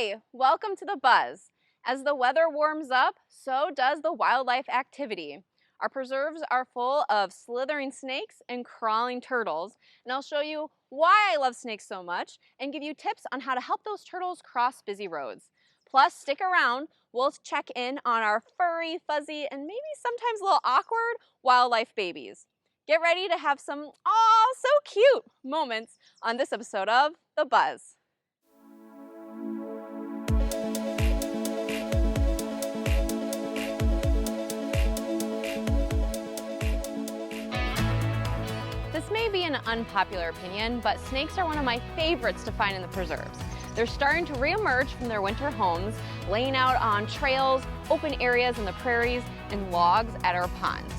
Hi, welcome to The Buzz. As the weather warms up, so does the wildlife activity. Our preserves are full of slithering snakes and crawling turtles, and I'll show you why I love snakes so much and give you tips on how to help those turtles cross busy roads. Plus, stick around, we'll check in on our furry, fuzzy, and maybe sometimes a little awkward wildlife babies. Get ready to have some, aw, so cute moments on this episode of The Buzz. This may be an unpopular opinion, but snakes are one of my favorites to find in the preserves. They're starting to reemerge from their winter homes, laying out on trails, open areas in the prairies, and logs at our ponds.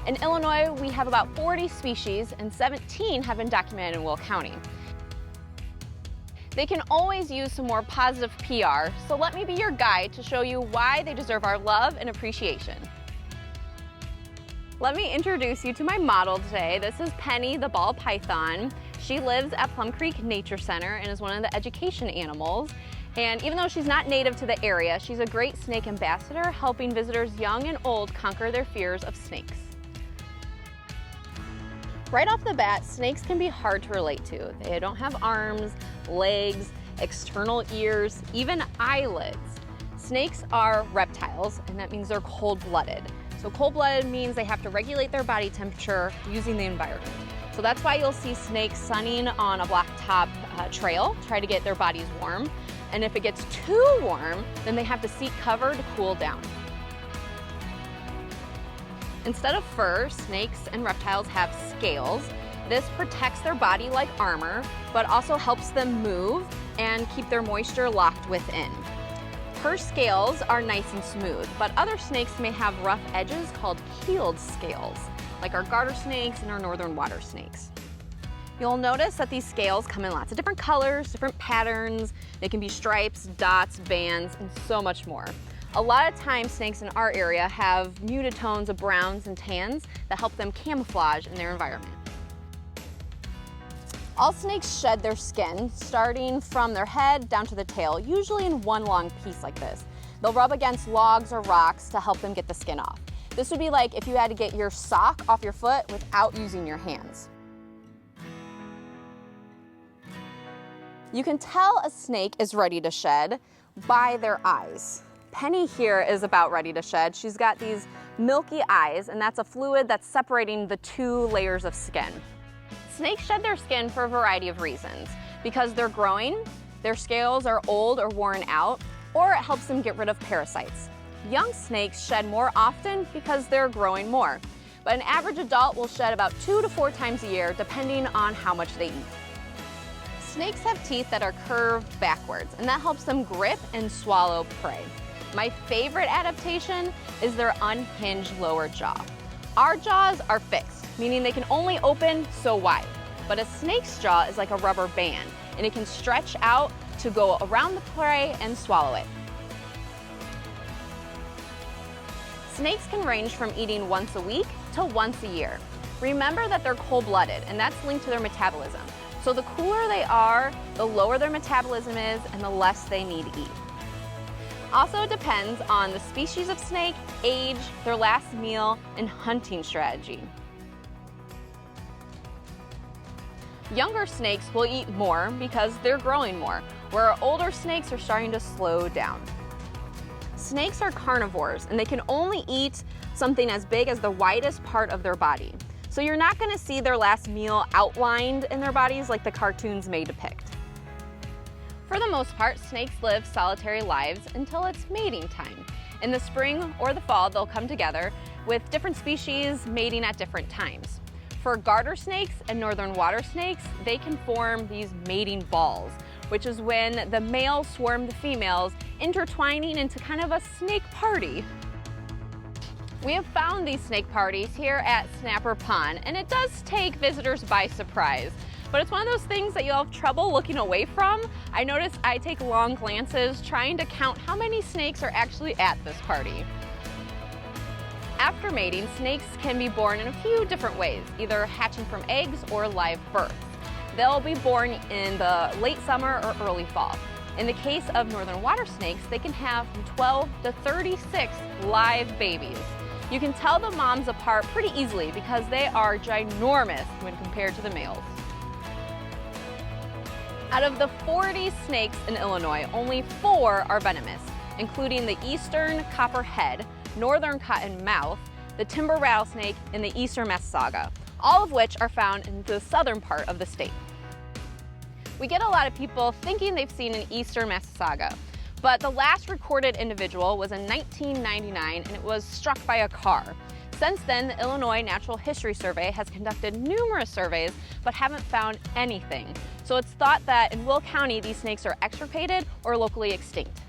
In Illinois, we have about 40 species, and 17 have been documented in Will County. They can always use some more positive PR, so let me be your guide to show you why they deserve our love and appreciation. Let me introduce you to my model today. This is Penny, the ball python. She lives at Plum Creek Nature Center and is one of the education animals. And even though she's not native to the area, she's a great snake ambassador, helping visitors young and old conquer their fears of snakes. Right off the bat, snakes can be hard to relate to. They don't have arms, legs, external ears, even eyelids. Snakes are reptiles, and that means they're cold-blooded. So cold-blooded means they have to regulate their body temperature using the environment. So that's why you'll see snakes sunning on a blacktop trail, try to get their bodies warm. And if it gets too warm, then they have to seek cover to cool down. Instead of fur, snakes and reptiles have scales. This protects their body like armor, but also helps them move and keep their moisture locked within. Her scales are nice and smooth, but other snakes may have rough edges called keeled scales, like our garter snakes and our northern water snakes. You'll notice that these scales come in lots of different colors, different patterns. They can be stripes, dots, bands, and so much more. A lot of times snakes in our area have muted tones of browns and tans that help them camouflage in their environment. All snakes shed their skin, starting from their head down to the tail, usually in one long piece like this. They'll rub against logs or rocks to help them get the skin off. This would be like if you had to get your sock off your foot without using your hands. You can tell a snake is ready to shed by their eyes. Penny here is about ready to shed. She's got these milky eyes, and that's a fluid that's separating the two layers of skin. Snakes shed their skin for a variety of reasons. Because they're growing, their scales are old or worn out, or it helps them get rid of parasites. Young snakes shed more often because they're growing more, but an average adult will shed about 2 to 4 times a year depending on how much they eat. Snakes have teeth that are curved backwards, and that helps them grip and swallow prey. My favorite adaptation is their unhinged lower jaw. Our jaws are fixed, meaning they can only open so wide, but a snake's jaw is like a rubber band, and it can stretch out to go around the prey and swallow it. Snakes can range from eating once a week to once a year. Remember that they're cold-blooded, and that's linked to their metabolism. So the cooler they are, the lower their metabolism is, and the less they need to eat. Also depends on the species of snake, age, their last meal, and hunting strategy. Younger snakes will eat more because they're growing more, where older snakes are starting to slow down. Snakes are carnivores, and they can only eat something as big as the widest part of their body. So you're not going to see their last meal outlined in their bodies like the cartoons may depict. For the most part, snakes live solitary lives until it's mating time. In the spring or the fall, they'll come together with different species mating at different times. For garter snakes and northern water snakes, they can form these mating balls, which is when the males swarm the females, intertwining into kind of a snake party. We have found these snake parties here at Snapper Pond, and it does take visitors by surprise. But it's one of those things that you'll have trouble looking away from. I notice I take long glances trying to count how many snakes are actually at this party. After mating, snakes can be born in a few different ways, either hatching from eggs or live birth. They'll be born in the late summer or early fall. In the case of northern water snakes, they can have from 12 to 36 live babies. You can tell the moms apart pretty easily because they are ginormous when compared to the males. Out of the 40 snakes in Illinois, only 4 are venomous, including the eastern copperhead, northern cottonmouth, the timber rattlesnake, and the eastern Massasauga, all of which are found in the southern part of the state. We get a lot of people thinking they've seen an eastern Massasauga, but the last recorded individual was in 1999 and it was struck by a car. Since then, the Illinois Natural History Survey has conducted numerous surveys but haven't found anything. So it's thought that in Will County, these snakes are extirpated or locally extinct.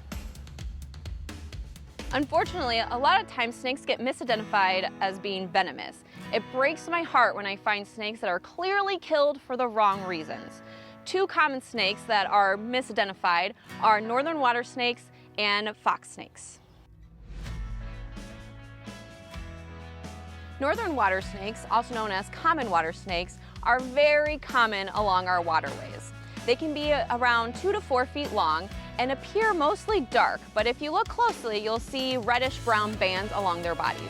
Unfortunately, a lot of times snakes get misidentified as being venomous. It breaks my heart when I find snakes that are clearly killed for the wrong reasons. 2 common snakes that are misidentified are northern water snakes and fox snakes. Northern water snakes, also known as common water snakes, are very common along our waterways. They can be around 2 to 4 feet long and appear mostly dark, but if you look closely, you'll see reddish-brown bands along their bodies.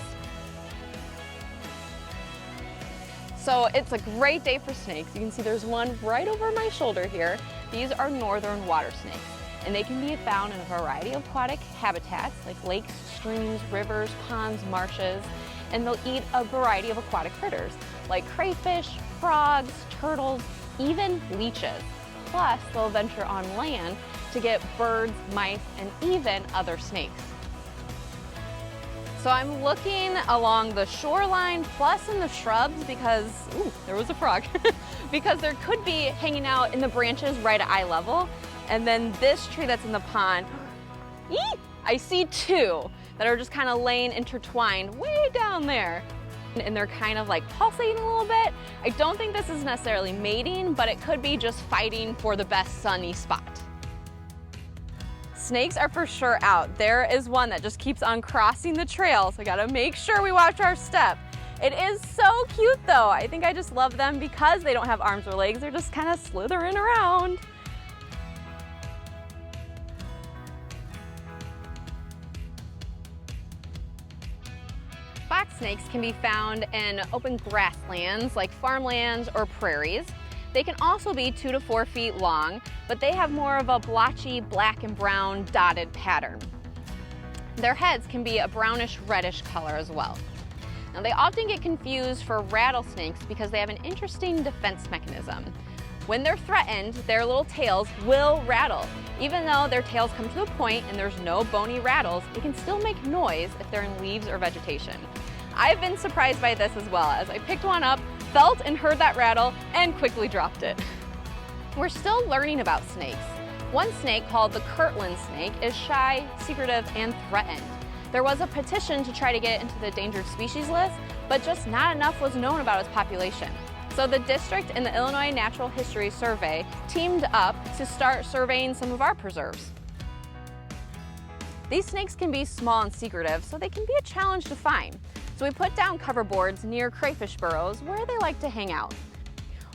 So it's a great day for snakes. You can see there's one right over my shoulder here. These are northern water snakes, and they can be found in a variety of aquatic habitats like lakes, streams, rivers, ponds, marshes, and they'll eat a variety of aquatic critters like crayfish, frogs, turtles, even leeches. Plus, they'll venture on land to get birds, mice, and even other snakes. So I'm looking along the shoreline plus in the shrubs because, ooh, there was a frog, because there could be hanging out in the branches right at eye level. And then this tree that's in the pond, I see 2 that are just kind of laying intertwined way down there. And they're kind of like pulsating a little bit. I don't think this is necessarily mating, but it could be just fighting for the best sunny spot. Snakes are for sure out. There is one that just keeps on crossing the trail, so I gotta make sure we watch our step. It is so cute though. I think I just love them because they don't have arms or legs. They're just kind of slithering around. Fox snakes can be found in open grasslands like farmlands or prairies. They can also be 2 to 4 feet long, but they have more of a blotchy black and brown dotted pattern. Their heads can be a brownish reddish color as well. Now they often get confused for rattlesnakes because they have an interesting defense mechanism. When they're threatened, their little tails will rattle. Even though their tails come to a point and there's no bony rattles, they can still make noise if they're in leaves or vegetation. I've been surprised by this as well, as I picked one up, felt and heard that rattle, and quickly dropped it. We're still learning about snakes. One snake called the Kirtland snake is shy, secretive, and threatened. There was a petition to try to get it into the endangered species list, but just not enough was known about its population. So the district and the Illinois Natural History Survey teamed up to start surveying some of our preserves. These snakes can be small and secretive, so they can be a challenge to find. So we put down cover boards near crayfish burrows where they like to hang out.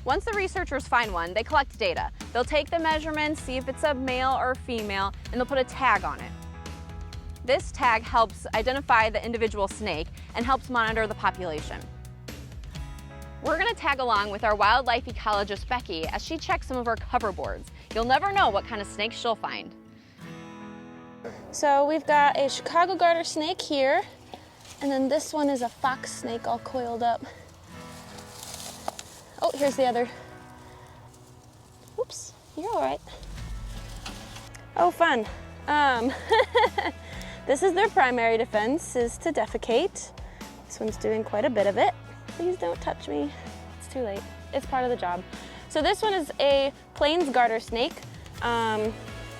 Once the researchers find one, they collect data. They'll take the measurements, see if it's a male or a female, and they'll put a tag on it. This tag helps identify the individual snake and helps monitor the population. We're gonna tag along with our wildlife ecologist, Becky, as she checks some of our cover boards. You'll never know what kind of snakes she'll find. So we've got a Chicago garter snake here, and then this one is a fox snake all coiled up. Oh, here's the other. Oops, you're all right. Oh, fun. This is their primary defense, is to defecate. This one's doing quite a bit of it. Please don't touch me. It's too late. It's part of the job. So this one is a plains garter snake.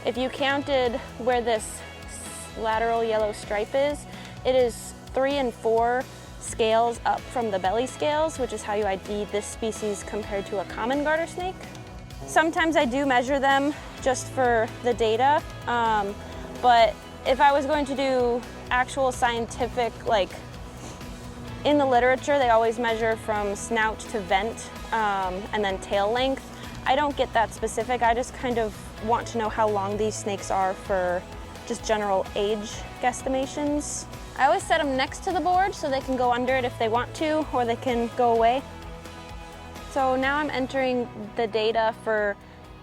If you counted where this lateral yellow stripe is, it is 3 and 4 scales up from the belly scales, which is how you ID this species compared to a common garter snake. Sometimes I do measure them just for the data, but if I was going to do actual scientific, like in the literature, they always measure from snout to vent and then tail length. I don't get that specific. I just kind of want to know how long these snakes are for just general age guesstimations. I always set them next to the board so they can go under it if they want to, or they can go away. So now I'm entering the data for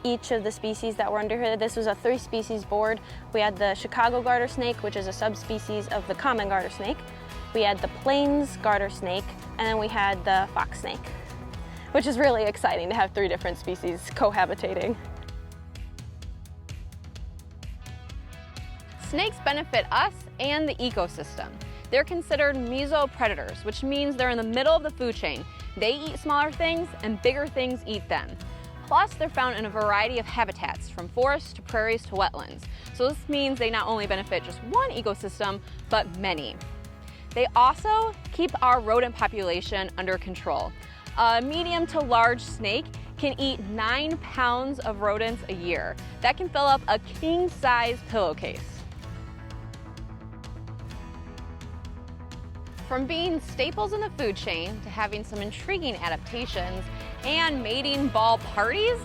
each of the species that were under here. This was a 3-species board. We had the Chicago garter snake, which is a subspecies of the common garter snake. We had the plains garter snake, and then we had the fox snake, which is really exciting to have 3 different species cohabitating. Snakes benefit us and the ecosystem. They're considered mesopredators, which means they're in the middle of the food chain. They eat smaller things and bigger things eat them. Plus, they're found in a variety of habitats, from forests to prairies to wetlands. So this means they not only benefit just one ecosystem, but many. They also keep our rodent population under control. A medium to large snake can eat 9 pounds of rodents a year. That can fill up a king-size pillowcase. From being staples in the food chain to having some intriguing adaptations and mating ball parties,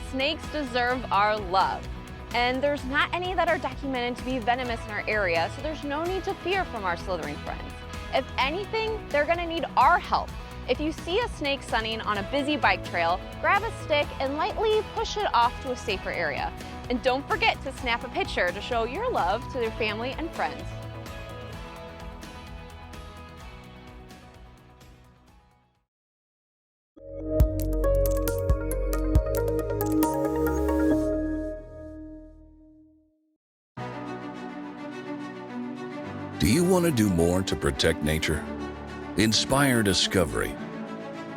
snakes deserve our love. And there's not any that are documented to be venomous in our area, so there's no need to fear from our slithering friends. If anything, they're gonna need our help. If you see a snake sunning on a busy bike trail, grab a stick and lightly push it off to a safer area. And don't forget to snap a picture to show your love to your family and friends. Do you want to do more to protect nature, inspire discovery,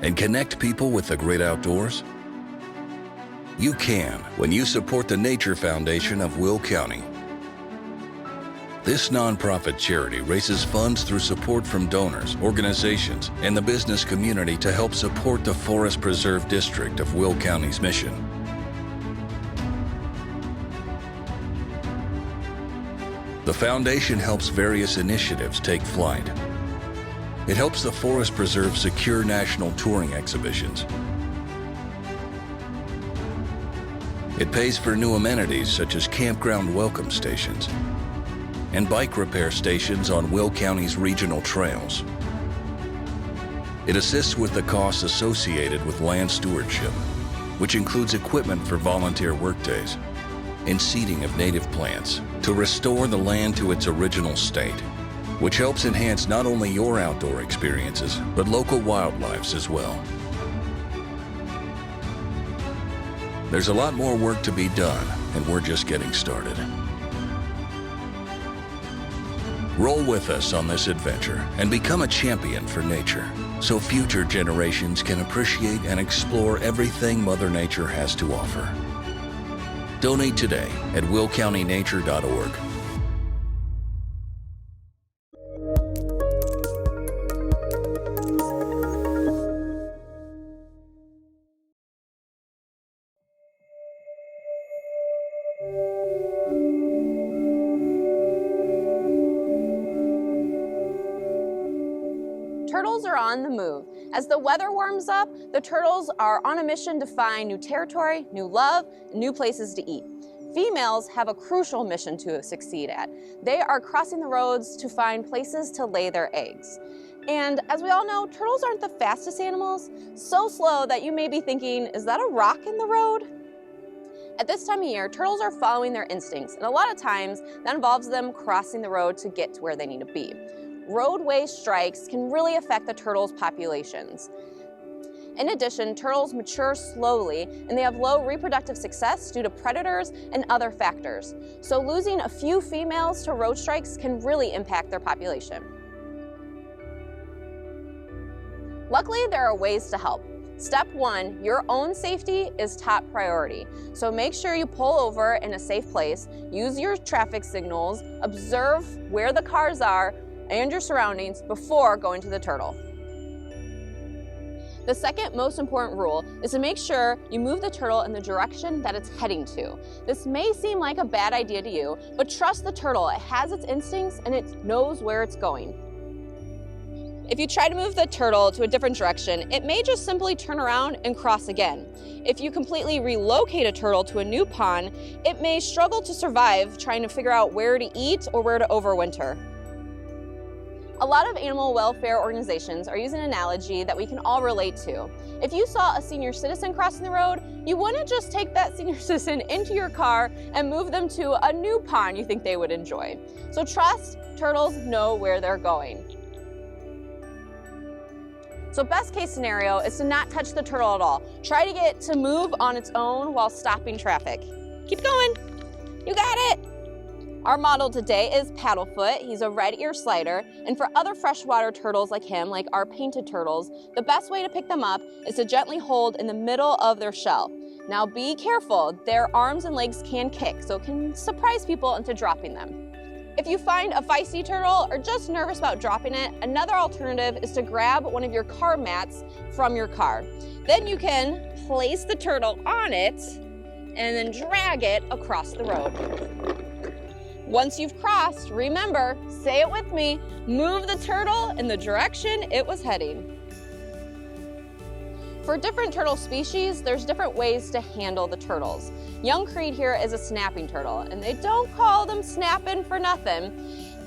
and connect people with the great outdoors? You can when you support the Nature Foundation of Will County. This nonprofit charity raises funds through support from donors, organizations, and the business community to help support the Forest Preserve District of Will County's mission. The foundation helps various initiatives take flight. It helps the Forest Preserve secure national touring exhibitions. It pays for new amenities such as campground welcome stations and bike repair stations on Will County's regional trails. It assists with the costs associated with land stewardship, which includes equipment for volunteer workdays and seeding of native plants to restore the land to its original state, which helps enhance not only your outdoor experiences, but local wildlife's as well. There's a lot more work to be done, and we're just getting started. Roll with us on this adventure and become a champion for nature, so future generations can appreciate and explore everything Mother Nature has to offer. Donate today at willcountynature.org. Turtles are on the move. As the weather warms up, the turtles are on a mission to find new territory, new love, and new places to eat. Females have a crucial mission to succeed at. They are crossing the roads to find places to lay their eggs. And as we all know, turtles aren't the fastest animals, so slow that you may be thinking, is that a rock in the road? At this time of year, turtles are following their instincts, and a lot of times that involves them crossing the road to get to where they need to be. Roadway strikes can really affect the turtles' populations. In addition, turtles mature slowly and they have low reproductive success due to predators and other factors. So losing a few females to road strikes can really impact their population. Luckily, there are ways to help. Step 1, your own safety is top priority. So make sure you pull over in a safe place, use your traffic signals, observe where the cars are and your surroundings before going to the turtle. The second most important rule is to make sure you move the turtle in the direction that it's heading to. This may seem like a bad idea to you, but trust the turtle. It has its instincts and it knows where it's going. If you try to move the turtle to a different direction, it may just simply turn around and cross again. If you completely relocate a turtle to a new pond, it may struggle to survive trying to figure out where to eat or where to overwinter. A lot of animal welfare organizations are using an analogy that we can all relate to. If you saw a senior citizen crossing the road, you wouldn't just take that senior citizen into your car and move them to a new pond you think they would enjoy. So trust turtles know where they're going. So best case scenario is to not touch the turtle at all. Try to get to move on its own while stopping traffic. Keep going. You got it. Our model today is Paddlefoot. He's a red ear slider, and for other freshwater turtles like him, like our painted turtles, the best way to pick them up is to gently hold in the middle of their shell. Now be careful, their arms and legs can kick, so it can surprise people into dropping them. If you find a feisty turtle or just nervous about dropping it, another alternative is to grab one of your car mats from your car. Then you can place the turtle on it and then drag it across the road. Once you've crossed, remember, say it with me, move the turtle in the direction it was heading. For different turtle species, there's different ways to handle the turtles. Young Creed here is a snapping turtle, and they don't call them snapping for nothing.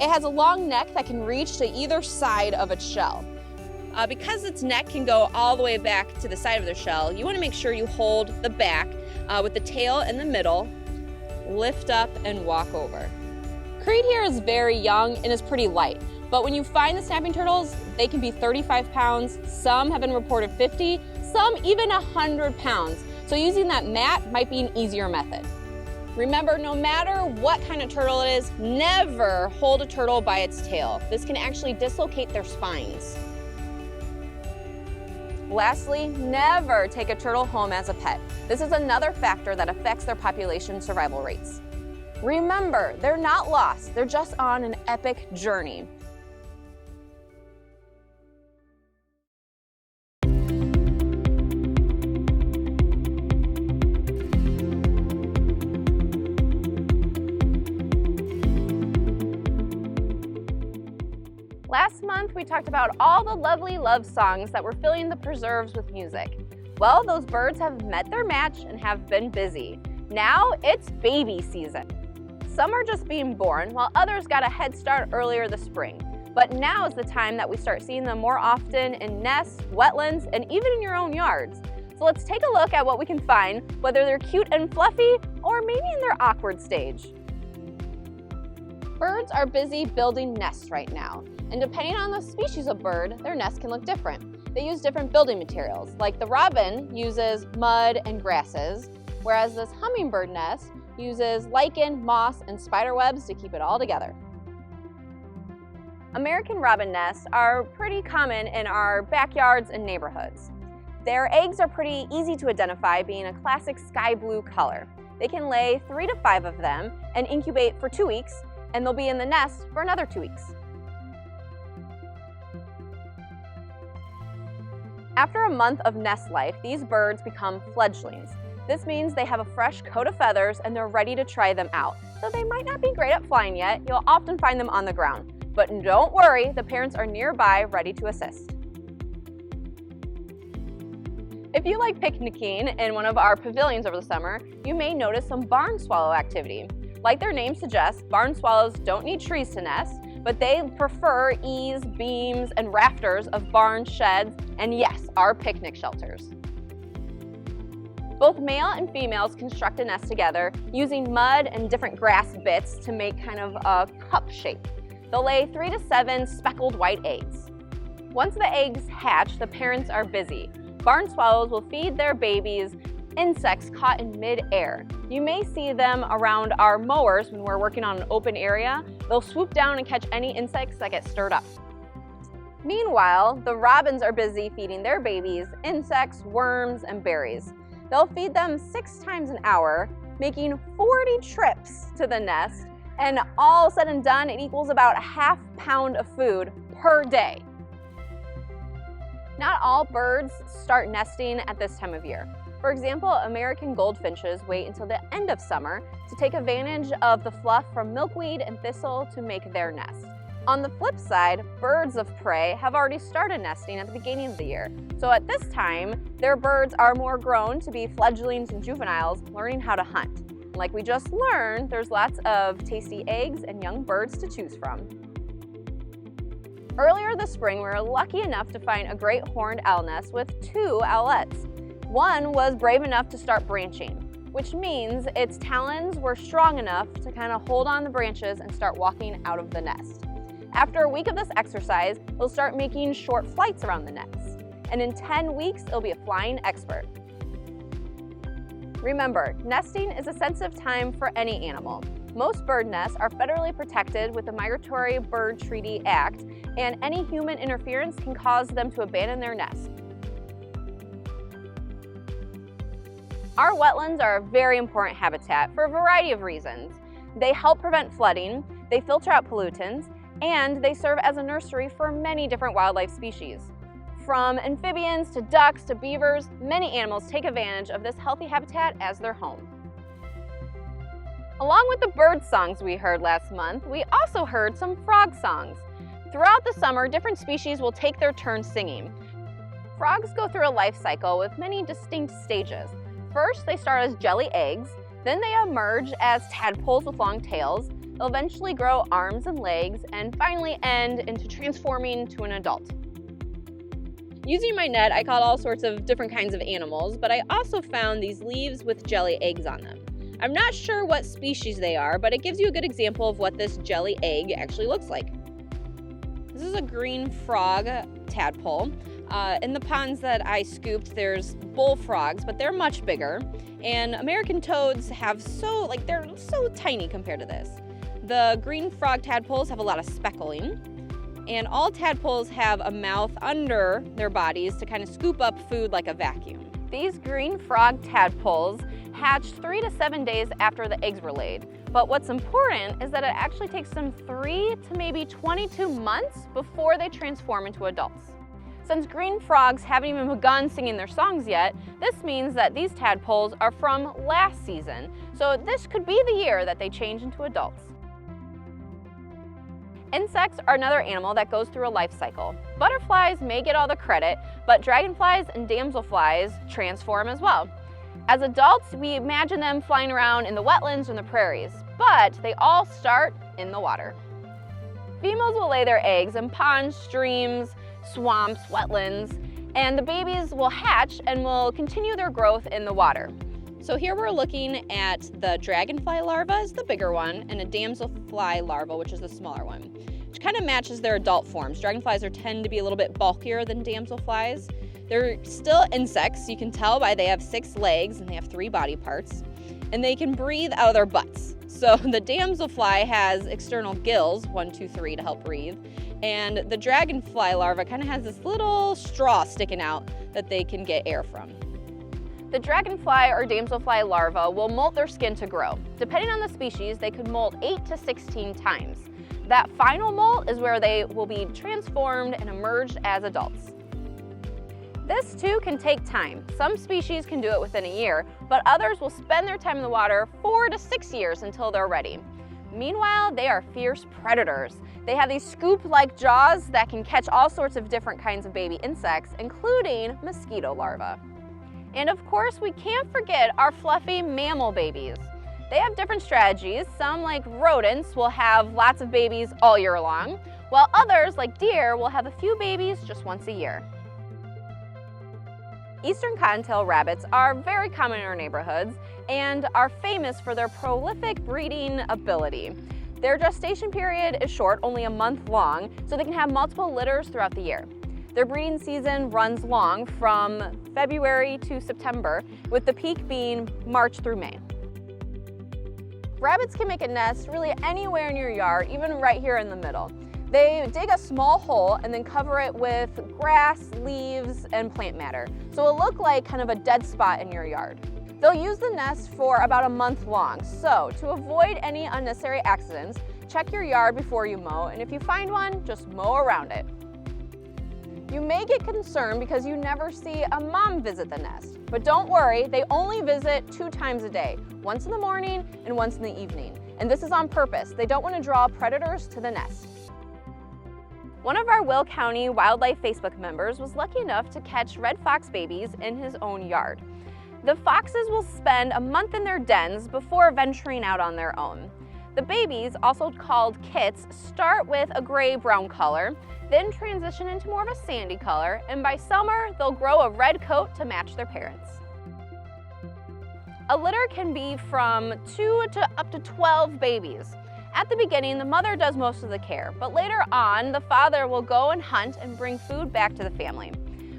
It has a long neck that can reach to either side of its shell. Because its neck can go all the way back to the side of their shell, you want to make sure you hold the back with the tail in the middle, lift up and walk over. Creed here is very young and is pretty light, but when you find the snapping turtles, they can be 35 pounds, some have been reported 50, some even 100 pounds. So using that mat might be an easier method. Remember, no matter what kind of turtle it is, never hold a turtle by its tail. This can actually dislocate their spines. Lastly, never take a turtle home as a pet. This is another factor that affects their population survival rates. Remember, they're not lost, they're just on an epic journey. Last month, we talked about all the lovely love songs that were filling the preserves with music. Well, those birds have met their match and have been busy. Now it's baby season. Some are just being born, while others got a head start earlier this spring. But now is the time that we start seeing them more often in nests, wetlands, and even in your own yards. So let's take a look at what we can find, whether they're cute and fluffy, or maybe in their awkward stage. Birds are busy building nests right now, and depending on the species of bird, their nest can look different. They use different building materials, like the robin uses mud and grasses, whereas this hummingbird nest uses lichen, moss, and spider webs to keep it all together. American robin nests are pretty common in our backyards and neighborhoods. Their eggs are pretty easy to identify, being a classic sky blue color. They can lay 3 to 5 of them and incubate for 2 weeks, and they'll be in the nest for another 2 weeks. After a month of nest life, these birds become fledglings. This means they have a fresh coat of feathers and they're ready to try them out. Though they might not be great at flying yet, you'll often find them on the ground. But don't worry, the parents are nearby ready to assist. If you like picnicking in one of our pavilions over the summer, you may notice some barn swallow activity. Like their name suggests, barn swallows don't need trees to nest, but they prefer eaves, beams, and rafters of barn sheds, and yes, our picnic shelters. Both male and females construct a nest together using mud and different grass bits to make kind of a cup shape. They'll lay 3 to 7 speckled white eggs. Once the eggs hatch, the parents are busy. Barn swallows will feed their babies insects caught in mid-air. You may see them around our mowers when we're working on an open area. They'll swoop down and catch any insects that get stirred up. Meanwhile, the robins are busy feeding their babies insects, worms, and berries. They'll feed them 6 times an hour, making 40 trips to the nest, and all said and done, it equals about a ½ pound of food per day. Not all birds start nesting at this time of year. For example, American goldfinches wait until the end of summer to take advantage of the fluff from milkweed and thistle to make their nest. On the flip side, birds of prey have already started nesting at the beginning of the year. So at this time, their birds are more grown to be fledglings and juveniles learning how to hunt. Like we just learned, there's lots of tasty eggs and young birds to choose from. Earlier this spring, we were lucky enough to find a great horned owl nest with 2 owlets. One was brave enough to start branching, which means its talons were strong enough to kind of hold on the branches and start walking out of the nest. After a week of this exercise, it'll start making short flights around the nest. And in 10 weeks, it'll be a flying expert. Remember, nesting is a sensitive time for any animal. Most bird nests are federally protected with the Migratory Bird Treaty Act, and any human interference can cause them to abandon their nest. Our wetlands are a very important habitat for a variety of reasons. They help prevent flooding, they filter out pollutants, and they serve as a nursery for many different wildlife species. From amphibians to ducks to beavers, many animals take advantage of this healthy habitat as their home. Along with the bird songs we heard last month, we also heard some frog songs. Throughout the summer, different species will take their turn singing. Frogs go through a life cycle with many distinct stages. First, they start as jelly eggs, then they emerge as tadpoles with long tails. They'll eventually grow arms and legs, and finally end into transforming to an adult. Using my net, I caught all sorts of different kinds of animals, but I also found these leaves with jelly eggs on them. I'm not sure what species they are, but it gives you a good example of what this jelly egg actually looks like. This is a green frog tadpole. In the ponds that I scooped, there's bullfrogs, but they're much bigger. And American toads they're so tiny compared to this. The green frog tadpoles have a lot of speckling, and all tadpoles have a mouth under their bodies to kind of scoop up food like a vacuum. These green frog tadpoles hatched 3 to 7 days after the eggs were laid. But what's important is that it actually takes them 3 to maybe 22 months before they transform into adults. Since green frogs haven't even begun singing their songs yet, this means that these tadpoles are from last season. So this could be the year that they change into adults. Insects are another animal that goes through a life cycle. Butterflies may get all the credit, but dragonflies and damselflies transform as well. As adults, we imagine them flying around in the wetlands and the prairies, but they all start in the water. Females will lay their eggs in ponds, streams, swamps, wetlands, and the babies will hatch and will continue their growth in the water. So here we're looking at the dragonfly larva is the bigger one, and a damselfly larva, which is the smaller one, which kind of matches their adult forms. Dragonflies tend to be a little bit bulkier than damselflies. They're still insects. You can tell by they have 6 legs and they have 3 body parts, and they can breathe out of their butts. So the damselfly has external gills, 1, 2, 3, to help breathe, and the dragonfly larva kind of has this little straw sticking out that they can get air from. The dragonfly or damselfly larva will molt their skin to grow. Depending on the species, they could molt 8 to 16 times. That final molt is where they will be transformed and emerged as adults. This too can take time. Some species can do it within a year, but others will spend their time in the water 4 to 6 years until they're ready. Meanwhile, they are fierce predators. They have these scoop-like jaws that can catch all sorts of different kinds of baby insects, including mosquito larvae. And of course, we can't forget our fluffy mammal babies. They have different strategies. Some, like rodents, will have lots of babies all year long, while others, like deer, will have a few babies just once a year. Eastern cottontail rabbits are very common in our neighborhoods and are famous for their prolific breeding ability. Their gestation period is short, only a month long, so they can have multiple litters throughout the year. Their breeding season runs long from February to September, with the peak being March through May. Rabbits can make a nest really anywhere in your yard, even right here in the middle. They dig a small hole and then cover it with grass, leaves, and plant matter, so it'll look like kind of a dead spot in your yard. They'll use the nest for about a month long, so to avoid any unnecessary accidents, check your yard before you mow, and if you find one, just mow around it. You may get concerned because you never see a mom visit the nest, but don't worry, they only visit 2 times a day, once in the morning and once in the evening. And this is on purpose. They don't want to draw predators to the nest. One of our Will County Wildlife Facebook members was lucky enough to catch red fox babies in his own yard. The foxes will spend a month in their dens before venturing out on their own. The babies, also called kits, start with a gray-brown color, then transition into more of a sandy color, and by summer, they'll grow a red coat to match their parents. A litter can be from 2 to up to 12 babies. At the beginning, the mother does most of the care, but later on, the father will go and hunt and bring food back to the family.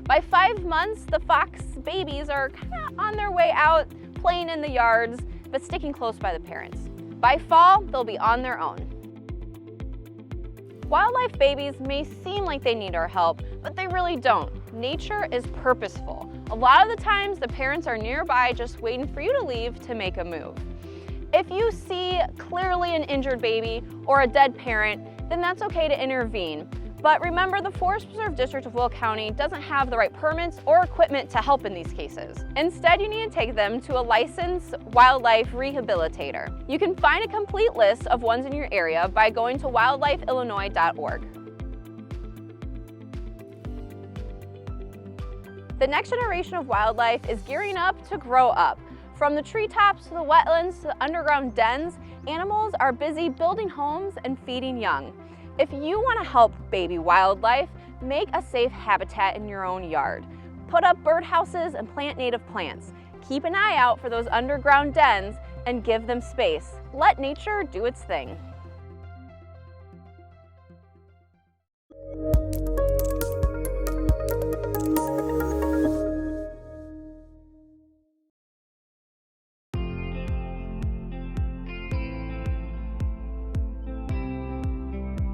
By 5 months, the fox babies are kind of on their way out, playing in the yards, but sticking close by the parents. By fall, they'll be on their own. Wildlife babies may seem like they need our help, but they really don't. Nature is purposeful. A lot of the times, the parents are nearby just waiting for you to leave to make a move. If you see clearly an injured baby or a dead parent, then that's okay to intervene. But remember, the Forest Preserve District of Will County doesn't have the right permits or equipment to help in these cases. Instead, you need to take them to a licensed wildlife rehabilitator. You can find a complete list of ones in your area by going to wildlifeillinois.org. The next generation of wildlife is gearing up to grow up. From the treetops to the wetlands to the underground dens, animals are busy building homes and feeding young. If you want to help baby wildlife, make a safe habitat in your own yard. Put up birdhouses and plant native plants. Keep an eye out for those underground dens and give them space. Let nature do its thing.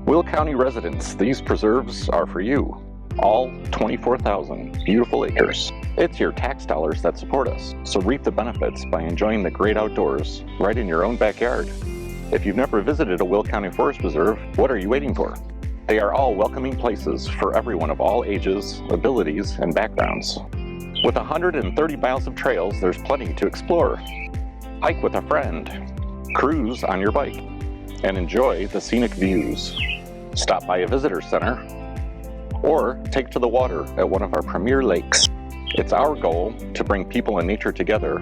Will County residents, these preserves are for you. All 24,000 beautiful acres. It's your tax dollars that support us, so reap the benefits by enjoying the great outdoors right in your own backyard. If you've never visited a Will County Forest Preserve, what are you waiting for? They are all welcoming places for everyone of all ages, abilities, and backgrounds. With 130 miles of trails, there's plenty to explore. Hike with a friend, cruise on your bike, and enjoy the scenic views. Stop by a visitor center, or take to the water at one of our premier lakes. It's our goal to bring people and nature together,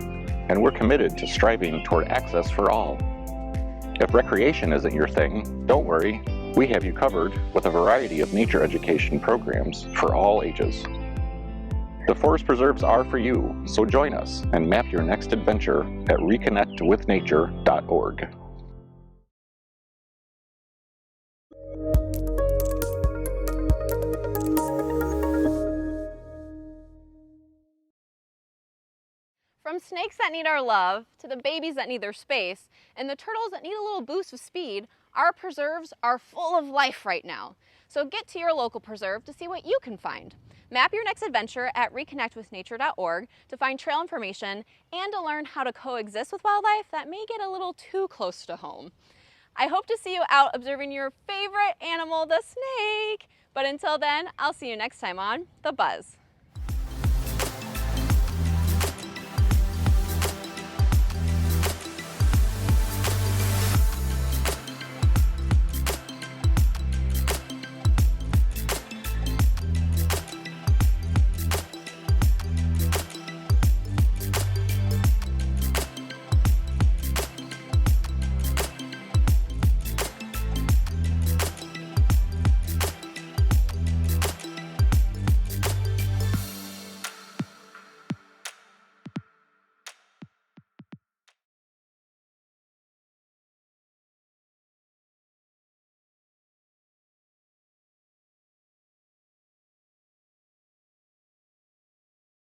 and we're committed to striving toward access for all. If recreation isn't your thing, don't worry, we have you covered with a variety of nature education programs for all ages. The Forest Preserves are for you, so join us and map your next adventure at reconnectwithnature.org. From snakes that need our love, to the babies that need their space, and the turtles that need a little boost of speed, our preserves are full of life right now. So get to your local preserve to see what you can find. Map your next adventure at reconnectwithnature.org to find trail information and to learn how to coexist with wildlife that may get a little too close to home. I hope to see you out observing your favorite animal, the snake. But until then, I'll see you next time on The Buzz.